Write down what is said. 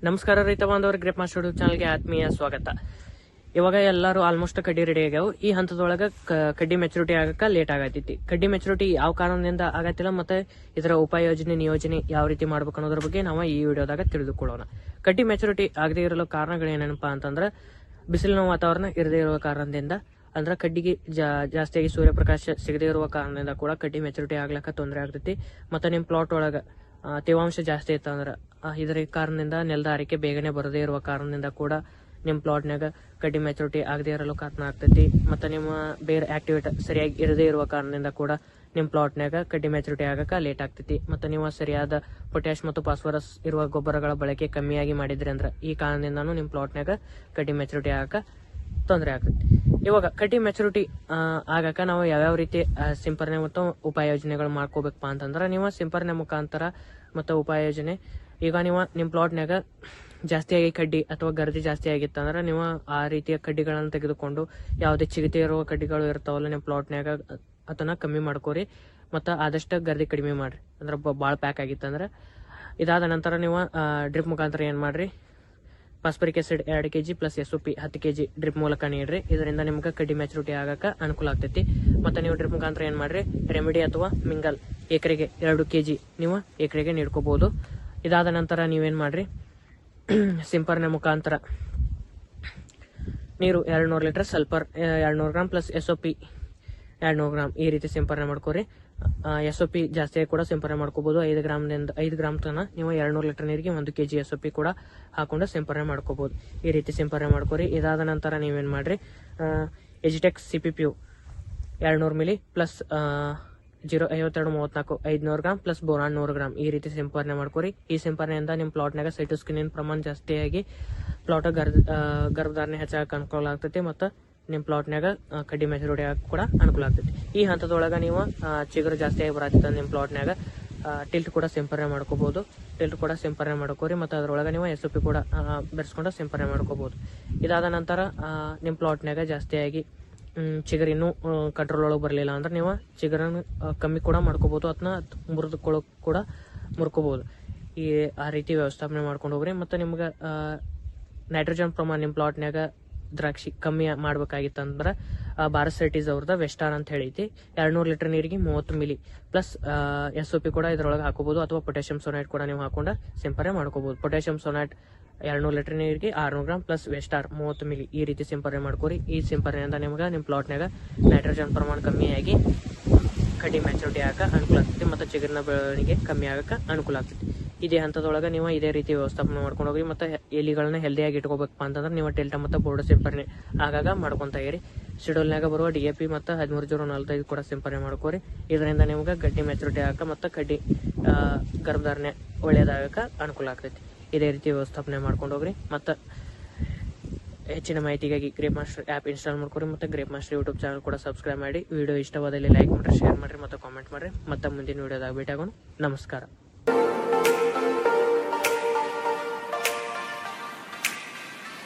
ನಮಸ್ಕಾರ ರೈತ ಬಾಂಧವರ ಗ್ರೇಪ್ ಮಾಸ್ಟರ್ ಯೂಟ್ಯೂಬ್ ಚಾನಲ್ಗೆ ಆತ್ಮೀಯ ಸ್ವಾಗತ. ಇವಾಗ ಎಲ್ಲರೂ ಆಲ್ಮೋಸ್ಟ್ ಕಡ್ಡಿ ರೆಡಿ ಆಗ್ಯಾವ. ಈ ಹಂತದೊಳಗ ಕಡ್ಡಿ ಮೆಚುರಿಟಿ ಆಗಕ್ಕೆ ಲೇಟ್ ಆಗತೈತಿ. ಕಡ್ಡಿ ಮೆಚುರಿಟಿ ಯಾವ ಕಾರಣದಿಂದ ಆಗತ್ತಿಲ್ಲ ಮತ್ತೆ ಇದರ ಉಪಯೋಜನೆ ನಿಯೋಜನೆ ಯಾವ ರೀತಿ ಮಾಡ್ಬೇಕು ಅನ್ನೋದ್ರ ಬಗ್ಗೆ ನಾವು ಈ ವಿಡಿಯೋದಾಗ ತಿಳಿದುಕೊಳ್ಳೋಣ. ಕಡ್ಡಿ ಮೆಚುರಿಟಿ ಆಗದೆ ಇರಲು ಕಾರಣಗಳು ಏನೇನಪ್ಪಾ ಅಂತಂದ್ರೆ ಬಿಸಿಲಿನ ವಾತಾವರಣ ಇರದೇ ಇರುವ ಕಾರಣದಿಂದ, ಅಂದ್ರೆ ಕಡ್ಡಿಗೆ ಜಾಸ್ತಿಯಾಗಿ ಸೂರ್ಯಪ್ರಕಾಶ ಸಿಗದೇ ಇರುವ ಕಾರಣದಿಂದ ಕೂಡ ಕಡ್ಡಿ ಮೆಚುರಿಟಿ ಆಗ್ಲಕ್ಕ ತೊಂದರೆ ಆಗ್ತೈತಿ. ಮತ್ತೆ ನಿಮ್ ಪ್ಲಾಟ್ ಒಳಗ ತೇವಾಂಶ ಜಾಸ್ತಿ ಇತ್ತಂದ್ರ ಇದರ ಕಾರಣದಿಂದ ನೆಲದ ಆರೈಕೆ ಬೇಗನೆ ಬರದೇ ಇರುವ ಕಾರಣದಿಂದ ಕೂಡ ನಿಮ್ ಪ್ಲಾಟ್ನಾಗ ಕಡ್ಡಿ ಮೆಚುರಿಟಿ ಆಗದೆ ಇರಲು ಕಾರಣ ಆಗ್ತೈತಿ. ಮತ್ತೆ ನಿಮ್ಮ ಬೇರೆ ಆಕ್ಟಿವೇಟ್ ಸರಿಯಾಗಿ ಇರದೇ ಇರುವ ಕಾರಣದಿಂದ ಕೂಡ ನಿಮ್ ಪ್ಲಾಟ್ನಾಗ ಕಡ್ಡಿ ಮೆಚುರಿಟಿ ಆಗಕ್ಕೆ ಲೇಟ್ ಆಗ್ತೈತಿ. ಮತ್ತೆ ನೀವು ಸರಿಯಾದ ಪೊಟ್ಯಾಶ್ ಮತ್ತು ಫಾಸ್ಫರಸ್ ಇರುವ ಗೊಬ್ಬರಗಳ ಬಳಕೆ ಕಮ್ಮಿಯಾಗಿ ಮಾಡಿದ್ರಿ ಅಂದ್ರ ಈ ಕಾರಣದಿಂದಾನು ನಿಮ್ ಪ್ಲಾಟ್ನಾಗ ಕಡ್ಡಿ ಮೆಚುರಿಟಿ ಆಗಕ್ಕೆ ತೊಂದರೆ ಆಗ್ತೈತಿ. ಇವಾಗ ಕಡ್ಡಿ ಮೆಚುರಿಟಿ ಆಗಕ ನಾವು ಯಾವ್ಯಾವ ರೀತಿ ಸಿಂಪರಣೆ ಮತ್ತು ಉಪಯೋಜನೆಗಳು ಮಾಡ್ಕೋಬೇಕಪ್ಪ ಅಂತಂದ್ರ, ನೀವು ಸಿಂಪರಣೆ ಮುಖಾಂತರ ಮತ್ತು ಉಪಯೋಜನೆ, ಈಗ ನೀವು ನಿಮ್ ಪ್ಲಾಟ್ನಾಗ ಜಾಸ್ತಿಯಾಗಿ ಕಡ್ಡಿ ಅಥವಾ ಗರ್ದಿ ಜಾಸ್ತಿ ಆಗಿತ್ತಂದ್ರ ನೀವು ಆ ರೀತಿಯ ಕಡ್ಡಿಗಳನ್ನ ತೆಗೆದುಕೊಂಡು ಯಾವುದೇ ಚಿಗತೆ ಇರುವ ಕಡ್ಡಿಗಳು ಇರ್ತಾವಲ್ಲ ನಿಮ್ ಪ್ಲಾಟ್ನಾಗ ಅದನ್ನ ಕಮ್ಮಿ ಮಾಡ್ಕೋರಿ. ಮತ್ತು ಆದಷ್ಟು ಗರ್ದಿ ಕಡಿಮೆ ಮಾಡ್ರಿ, ಅಂದ್ರೆ ಭಾಳ ಪ್ಯಾಕ್ ಆಗಿತ್ತಂದ್ರ. ಇದಾದ ನಂತರ ನೀವು ಡ್ರಿಪ್ ಮುಖಾಂತರ ಏನ್ ಮಾಡ್ರಿ, phosphoric acid 2 kg plus SOP 10 kg drip ಮೂಲಕ ನೀಡ್ರಿ. ಇದರಿಂದ ನಿಮ್ಗೆ ಕಡ್ಡಿ ಮೆಚುರಿಟಿ ಆಗಕ್ಕೆ ಅನುಕೂಲ ಆಗ್ತೈತಿ. ಮತ್ತೆ ನೀವು ಡ್ರಿಪ್ ಮುಖಾಂತರ ಏನ್ ಮಾಡ್ರಿ, ರೆಮಿಡಿ ಅಥವಾ ಮಿಂಗಲ್ ಎಕರೆಗೆ 2 kg ನೀವು ಎಕರೆಗೆ ನೀಡ್ಕೋಬಹುದು. ಇದಾದ ನಂತರ ನೀವೇನ್ ಮಾಡ್ರಿ, ಸಿಂಪರಣೆ ಮುಖಾಂತರ ನೀರು 200 litre, sulphur 200 gram plus SOP 200 gram ಈ ರೀತಿ ಸಿಂಪರಣೆ ಮಾಡ್ಕೋರಿ. SOP ಜಾಸ್ತಿ ಕೂಡ ಸಿಂಪರಣೆ ಮಾಡ್ಕೋಬಹುದು. 5 ಗ್ರಾಮ್ ತನ ನೀವು 200 ಲೀಟರ್ ನೀರಿಗೆ 1 kg SOP ಕೂಡ ಹಾಕೊಂಡು ಸಿಂಪರಣೆ ಮಾಡ್ಕೋಬಹುದು. ಈ ರೀತಿ ಸಿಂಪರಣೆ ಮಾಡ್ಕೋರಿ. ಇದಾದ ನಂತರ ನೀವೇನ್ ಮಾಡ್ರಿ, ಎಜಿಟೆಕ್ಸ್ CPPU 200 milli plus 05234 500 gram plus boron 100 gram ಈ ರೀತಿ ಸಿಂಪರಣೆ ಮಾಡ್ಕೋರಿ. ಈ ಸಿಂಪರಣೆಯಿಂದ ನಿಮ್ ಪ್ಲಾಟ್ನಾಗ ಸೈಟೋಸ್ಕಿನಿನ್ ಪ್ರಮಾಣ ಜಾಸ್ತಿಯಾಗಿ ಪ್ಲಾಟ್ ಗರ್ಭಧಾರಣೆ ಹೆಚ್ಚಾಗಕ್ಕೆ ಅನುಕೂಲ ಆಗ್ತೈತಿ. ಮತ್ತು ನಿಮ್ ಪ್ಲಾಟ್ನಾಗ ಕಡ್ಡಿ ಮೆಚುರಿಟಿ ಆಗ ಕೂಡ ಅನುಕೂಲ ಆಗ್ತೈತಿ. ಈ ಹಂತದೊಳಗ ನೀವು ಚಿಗುರು ಜಾಸ್ತಿಯಾಗಿ ಬರತ್ತಿತ್ತ ನಿಮ್ ಪ್ಲಾಟ್ನಾಗ ಟಿಲ್ಟ್ ಕೂಡ ಸಿಂಪರಣೆ ಮಾಡ್ಕೋಬಹುದು. ಟಿಲ್ಟ್ ಕೂಡ ಸಿಂಪರಣೆ ಮಾಡ್ಕೋರಿ. ಮತ್ತು ಅದ್ರೊಳಗ ನೀವು SOP ಕೂಡ ಬೆರೆಸ್ಕೊಂಡು ಸಿಂಪರಣೆ ಮಾಡ್ಕೋಬಹುದು. ಇದಾದ ನಂತರ ನಿಮ್ ಪ್ಲಾಟ್ನಾಗ ಜಾಸ್ತಿಯಾಗಿ ಚಿಗರ್ ಇನ್ನೂ ಕಂಟ್ರೋಲ್ ಒಳಗೆ ಬರಲಿಲ್ಲ ಅಂದ್ರೆ ನೀವು ಚಿಗರನ್ನು ಕಮ್ಮಿ ಕೂಡ ಮಾಡ್ಕೋಬಹುದು, ಅದನ್ನ ಮುರಿದುಕೊಳ್ಳೋಕ್ ಕೂಡ ಮುರ್ಕೋಬಹುದು. ಆ ರೀತಿ ವ್ಯವಸ್ಥಾಪನೆ ಮಾಡ್ಕೊಂಡು ಹೋಗ್ರಿ. ಮತ್ತು ನಿಮ್ಗೆ ನೈಟ್ರೋಜನ್ ಪ್ರಮಾಣ ನಿಮ್ ಪ್ಲಾಟ್ನಾಗ ದ್ರಾಕ್ಷಿ ಕಮ್ಮಿ ಮಾಡ್ಬೇಕಾಗಿತ್ತಂದ್ರ ಭಾರತ್ ಸೈಟೀಸ್ ಅವ್ರದ ವೆಸ್ಟಾರ್ ಅಂತ ಹೇಳೈತಿ. 200 ಲೀಟರ್ ನೀರಿಗೆ 30 ಮಿಲಿ ಪ್ಲಸ್ SOP ಕೂಡ ಇದ್ರೊಳಗೆ ಹಾಕೋಬಹುದು, ಅಥವಾ ಪೊಟ್ಯಾಷಿಯಂ ಸೊನೈಟ್ ಕೂಡ ನೀವು ಹಾಕೊಂಡ ಸಿಂಪರಣೆ ಮಾಡ್ಕೋಬಹುದು. ಪೊಟ್ಯಾಷಿಯಂ ಸೊನೈಟ್ 200 ಲೀಟರ್ ನೀರಿಗೆ 600 ಗ್ರಾಮ್ ಪ್ಲಸ್ ವೆಸ್ಟಾರ್ 30 ಮಿಲಿ ಈ ರೀತಿ ಸಿಂಪರಣೆ ಮಾಡ್ಕೋರಿ. ಈ ಸಿಂಪರಣೆಯಿಂದ ನಿಮ್ಗೆ ನಿಮ್ ಪ್ಲಾಟ್ನಾಗ ನೈಟ್ರೋಜನ್ ಪ್ರಮಾಣ ಕಮ್ಮಿಯಾಗಿ ಕಡ್ಡಿ ಮೆಚುರಿಟಿ ಆಗಕ್ಕೆ ಅನುಕೂಲ ಆಗ್ತೈತಿ. ಮತ್ತು ಚಿಗುರಿನ ಬೆಳವಣಿಗೆ ಕಮ್ಮಿ ಆಗಕ್ಕೆ ಅನುಕೂಲ ಆಗ್ತೈತಿ. ಇದೇ ಹಂತದೊಳಗೆ ನೀವು ಇದೇ ರೀತಿ ವ್ಯವಸ್ಥಾಪನೆ ಮಾಡ್ಕೊಂಡು ಹೋಗಿ. ಮತ್ತು ಎಲಿಗಳನ್ನ ಹೆಲ್ದಿಯಾಗಿ ಇಟ್ಕೋಬೇಕಪ್ಪ ಅಂತಂದ್ರೆ ನೀವು ಡೆಲ್ಟಾ ಮತ್ತು ಬೋರ್ಡ್ ಸಿಂಪರಣೆ ಆಗಾಗ ಮಾಡ್ಕೊಂತ ಇರಿ. ಶೆಡ್ಯೂಲ್ನಾಗ ಬರುವ DAP ಮತ್ತು 13-0-45 ಕೂಡ ಸಿಂಪರಣೆ ಮಾಡ್ಕೋರಿ. ಇದರಿಂದ ನಿಮ್ಗೆ ಗಡ್ಡಿ ಮೆಚುರಿಟಿ ಆಗಕ್ಕೆ ಮತ್ತು ಕಡ್ಡಿ ಗರ್ಭಧಾರಣೆ ಒಳ್ಳೇದಾಗಕ್ಕೆ ಅನುಕೂಲ ಆಗ್ತೈತಿ. ಇದೇ ರೀತಿ ವ್ಯವಸ್ಥಾಪನೆ ಮಾಡ್ಕೊಂಡು ಹೋಗ್ರಿ. ಮತ್ತು ಹೆಚ್ಚಿನ ಮಾಹಿತಿಗಾಗಿ ಗ್ರೇಪ್ ಮಾಸ್ಟರ್ ಆ್ಯಪ್ ಇನ್ಸ್ಟಾಲ್ ಮಾಡ್ಕೊರಿ. ಮತ್ತು ಗ್ರೇಪ್ ಮಾಸ್ಟರ್ ಯೂಟ್ಯೂಬ್ ಚಾನಲ್ ಕೂಡ ಸಬ್ಸ್ಕ್ರೈಬ್ ಮಾಡಿ. ವಿಡಿಯೋ ಇಷ್ಟವಾದಲ್ಲಿ ಲೈಕ್ ಮಾಡಿರಿ, ಶೇರ್ ಮಾಡಿರಿ ಮತ್ತು ಕಾಮೆಂಟ್ ಮಾಡಿರಿ. ಮತ್ತು ಮುಂದಿನ ವಿಡಿಯೋದಾಗ ಭೇಟಿ ಆಗೋಣ. ನಮಸ್ಕಾರ.